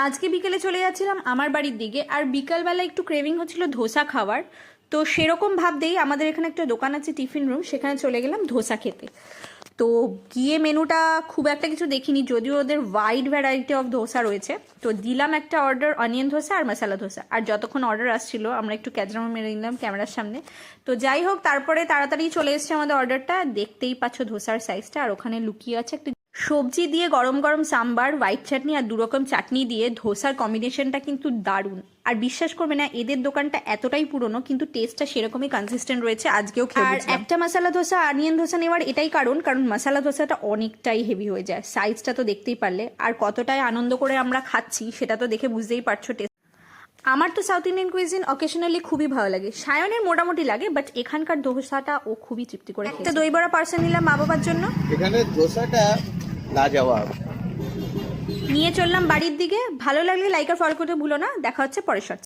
আজকে বিকেলে চলে যাচ্ছিলাম আমার বাড়ির দিকে, আর বিকালবেলা একটু ক্রেভিং হচ্ছিল ধোসা খাওয়ার। তো সেরকম ভাবতেই আমাদের এখানে একটা দোকান আছে টিফিন রুম, সেখানে চলে গেলাম ধোসা খেতে। তো গিয়ে মেনুটা খুব একটা কিছু দেখিনি, যদিও ওদের ওয়াইড ভ্যারাইটি অফ ধোসা রয়েছে। তো দিলাম একটা অর্ডার অনিয়ন ধোসা আর মশালা ধোসা, আর যতক্ষণ অর্ডার আসছিল আমরা একটু ক্যাজরামো মেরে নিলাম ক্যামেরার সামনে। তো যাই হোক, তারপরে তাড়াতাড়ি চলে এসছে আমাদের অর্ডারটা। দেখতেই পাচ্ছ ধোসার সাইজটা, আর ওখানে লুকিয়ে আছে একটা সবজি দিয়ে গরম গরম সাম্বার, হোয়াইট চাটনি আর দুরকম চাটনি দিয়ে ধোসার কম্বিনেশনটা কিন্তু দারুণ। আর বিশ্বাস করবে না, এদের দোকানটা এতটাই পুরনো কিন্তু টেস্টটা সেরকমই কনসিস্টেন্ট রয়েছে। আজকেও খেয়ে আর একটা মশালা ধোসা অনিয়ন ধোসা নেওয়ার এটাই কারণ মশালা ধোসাটা অনেকটাই হেভি হয়ে যায়। সাইজটা তো দেখতেই পারলে, আর কতটাই আনন্দ করে আমরা খাচ্ছি সেটা তো দেখে বুঝতেই পারছো। আমার তো সাউথ ইন্ডিয়ান কুইজিন অকেশনালি খুবই ভালো লাগে, সায়নের মোটামুটি লাগে, বাট এখানকার ধোসাটা ও খুবই তৃপ্তি করে। একটা দই বড়া পার্সেল নিলাম মা বাবার জন্য। এখানে ধোসাটা লাজবাব। নিয়ে চললাম বাড়ির দিকে। ভালো লাগলে লাইক আর ফলো করতে ভুলো না। দেখা হচ্ছে পরের শর্টস।